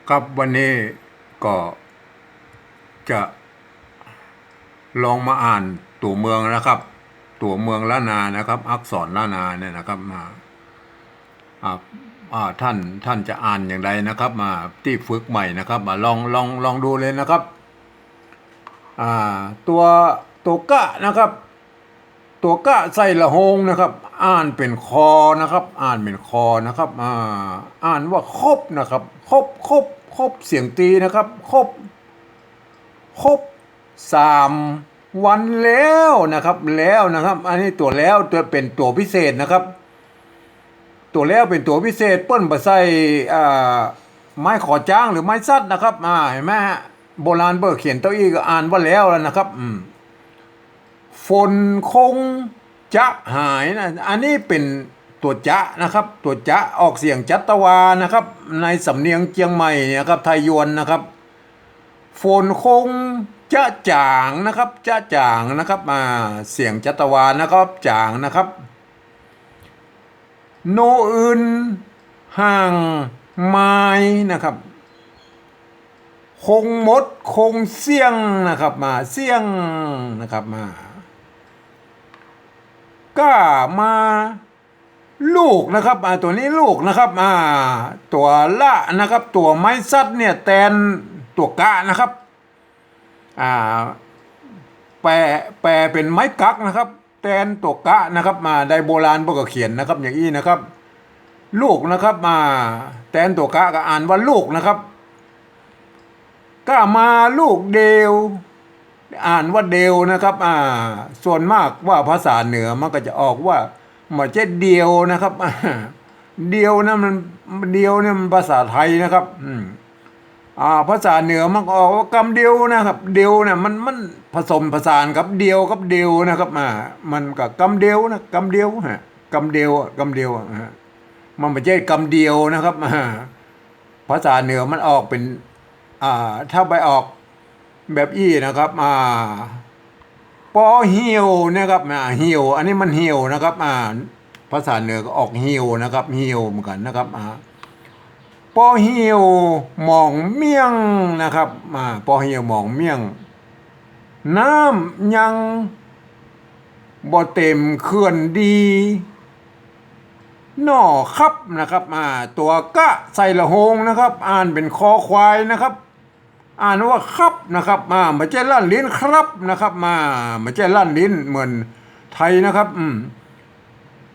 ครับวันนี้ก็จะลองมาอ่านตัวเมืองนะครับตัวเมืองละนานะครับอักษรละนาเนี่ยนะครับมาอ่าท่านจะอ่านอย่างไรนะครับมาที่ฝึกใหม่นะครับมาลองดูเลยนะครับอ่าตัวตัวกะนะครับตัวกะใส่ละหงนะครับอ่านเป็นคอนะครับอ่านเป็นคอนะครับอ่านว่าครบนะครับครบเสียงตีนะครับครบ3 วันแล้วนะครับแล้วนะครับอันนี้ตัวแล้วตัวเป็นตัวพิเศษนะครับตัวแล้วเป็นตัวพิเศษเปิ้นบ่ใส่อ่าไม้ขอจ้างหรือไม้ซัดนะครับเห็นไหมฮะโบราณเบอร์เขียนเต้าอี้ก็อ่านว่าแล้วนะครับฝนคงจะหายนะอันนี้เป็นตัวจะนะครับตัวจะออกเสียงจัตวานะครับในสำเนียงเจียงใหม่นะครับไทยยวนนะครับฝนคงจะจางนะครับจะจางนะครับเสียงจัตวานะครับจางนะครับโนอื่นห่างไม้นะครับคงมดคงเสี่ยงนะครับเสี่ยงนะครับก็มาลูกนะครับตัวนี้ลูกนะครับตัวละนะครับตัวไม้ซัดเนี่ยแทนตัวกะนะครับอ่าแปลเป็นไม้กักนะครับแทนตัวกะนะครับในโบราณพวกก็เขียนนะครับอย่างนี้นะครับลูกนะครับแทนตัวกะก็อ่านว่าลูกนะครับก็มาลูกเดียวอ่านว่าเดียวนะครับส่วนมากว่าภาษาเหนือมันก็จะออกว่ามันจะเดียวนะครับเดียวนะมันเดียวเนี่ยมันภาษาไทยนะครับภาษาเหนือมันออกว่ากำเดียวนะครับเดียวเนี่ยมันผสมผสานกับเดียวกับเดียวนะครับมันกับกำเดียวนะกำเดียวฮะกำเดียวฮะมันไม่ใช่กำเดียวนะครับภาษาเหนือมันออกเป็นถ้าไปออกแบบอี้นะครับปอเหี่ยวนะครับเหี่ยวอันนี้มันเหี่ยวนะครับภาษาเหนือก็ออกเหี่ยวนะครับเหี่ยวเหมือนกันนะครับปอเหี่ยวหมองเมี่ยงนะครับปอเหี่ยวหมองเมี่ยงน้ำยังบ่เต็มเขื่อนดีหน่อครับนะครับตัวกะใส่ละหงนะครับอ่านเป็นคอควายนะครับอ่านว่าครับนะครับไม่ใช่ลั่นลิ้นครับนะครับไม่ใช่ลั่นลิ้นเหมือนไทยนะครับ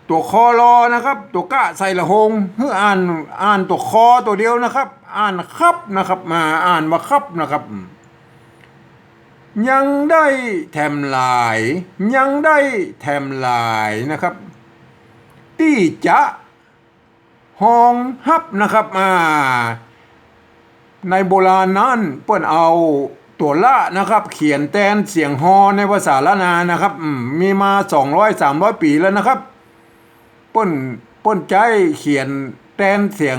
ตัวคอรอนะครับตัวกะใส่ละหงเพื่ออ่านตัวคอตัวเดียวนะครับอ่านครับนะครับอ่านว่าครับนะครับยังได้แถมหลายยังได้แถมหลายนะครับที่จะห้องฮับนะครับในโบราณนั้นเปิ้นเอาตัวละนะครับเขียนแทนเสียงฮอในภาษาละนานะครับมีมา200-300 ปีแล้วนะครับเปิ้นใจเขียนแทนเสียง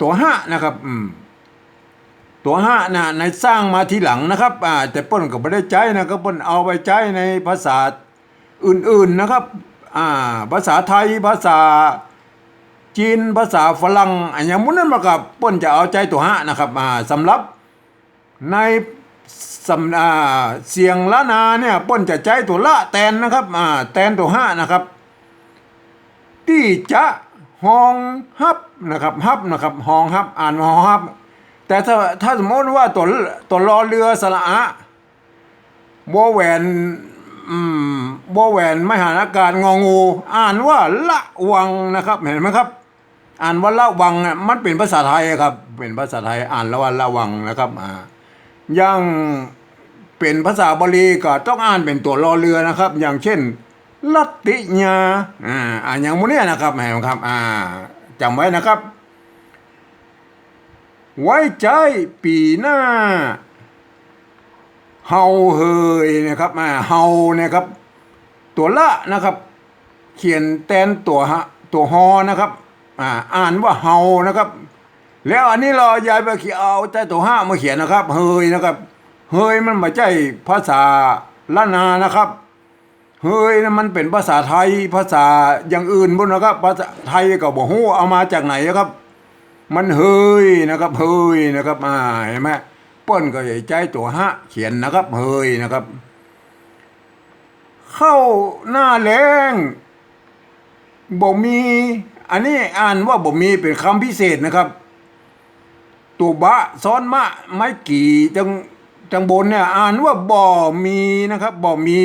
ตัวห้านะครับตัวห้านะในสร้างมาทีหลังนะครับแต่เปิ้นก็ไม่ได้ใจนะครับเปิ้นเอาไปใจในภาษาอื่นๆนะครับภาษาไทยภาษาจีนภาษาฝรั่งอย่างมุ้นนั้นมากับเปิ้นจะเอาใจตัวห้านะครับสำหรับในเสียงละนาเนี่ยเปิ้นจะใจตัวละแทนนะครับแทนตัวห้านะครับที่จะห้องฮับนะครับฮับนะครับห้องฮับอ่านห้องฮับแต่ถ้าสมมติว่าตัวรอเรือสระอะวอแหวนวอแหวนไม่หันอากาศงองูอ่านว่าละวังนะครับเห็นไหมครับอ่านว่าละวังมันเป็นภาษาไทยครับเป็นภาษาไทยอ่านแล้วว่าละวังนะครับยังเป็นภาษาบาลีก็ต้องอ่านเป็นตัวรอเรือนะครับอย่างเช่นลัตติญาอย่างโมเนี่ยนะครับเห็นไหมครับจำไว้นะครับไว้ใจปีหน้าเฮาเฮยนะครับเฮานะครับตัวละนะครับเขียนแทนตัวฮอนะครับอ่านว่าเฮานะครับแล้วอันนี้เราย้ายไปเขียนเอาแต่ตัวห้ามาเขียนนะครับเฮยนะครับเฮยมันไม่ใช่ภาษาล้านนานะครับเฮ้ยมันเป็นภาษาไทยภาษาอย่างอื่นบุญนะครับภาษาไทยก็บอกฮู้เอามาจากไหนครับ มันเฮยนะครับเฮยนะครับเห็นไหมเปิ้นก็ใหญ่ใจตัวฮะเขียนนะครับเฮยนะครับเข้าหน้าแล้งบ่มีอันนี้อ่านว่าบ่มีเป็นคำพิเศษนะครับตัวบะซ้อนมะไม้กี่จังบนเนี่ยอ่านว่าบ่มีนะครับบ่มี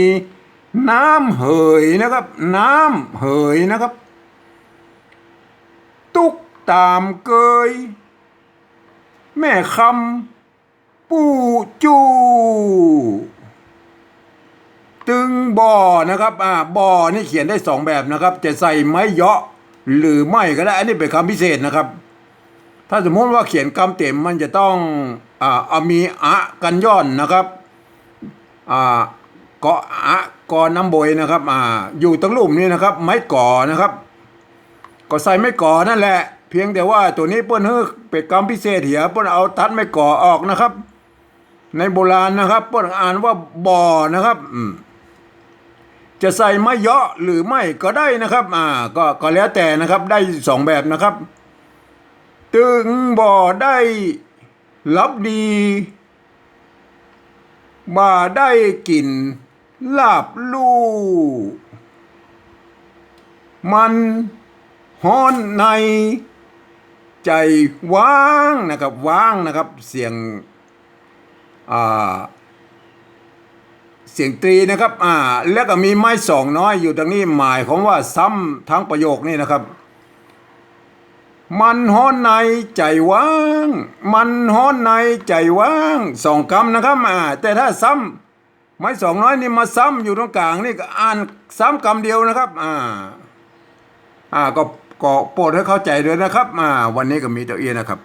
น้ำเหยนะครับน้ำเหยนะครับตุกตามเกยแม่คำปูจูตึงบ่อนะครับบ่อนี่เขียนได้สองแบบนะครับจะใส่ไม้เยาะหรือไม่ก็ได้อันนี้เป็นคำพิเศษนะครับถ้าสมมติว่าเขียนคำเต็มมันจะต้องเอามีอะกันย่อนนะครับเกาะอะกอน้ำบยนะครับอยู่ตรงลุ่มนี้นะครับไม้ก่อนะครับก็ใส่ไม้ก่อนั่นแหละเพียงแต่ว่าตัวนี้เปิ้นเฮ้เป็นคำพิเศษเหียเปิ้นเอาตัดไม้ก่อออกนะครับในโบราณนะครับเปิ้นอ่านว่าบ่อนะครับจะใส่ไม้เยาะหรือไม่ก็ได้นะครับก็แล้วแต่นะครับได้สองแบบนะครับตึงบ่อได้รับดีบ่าได้กินลาบลู่มันฮ้อนในใจว่างนะครับว่างนะครับเสียงเสียงตรีนะครับแล้วก็มีไม้สองน้อยอยู่ตรงนี้หมายของว่าซ้ำทั้งประโยคนี่นะครับมันฮ้อนในใจว่างมันฮ้อนในใจว่างสองคำนะครับแต่ถ้าซ้ำไม้สองน้อยนี่มาซ้ำอยู่ตรงกลางนี่ก็อ่านซ้ำคำเดียวนะครับก็โปรดให้เข้าใจด้วยนะครับวันนี้ก็มีตัวเอียนะครับ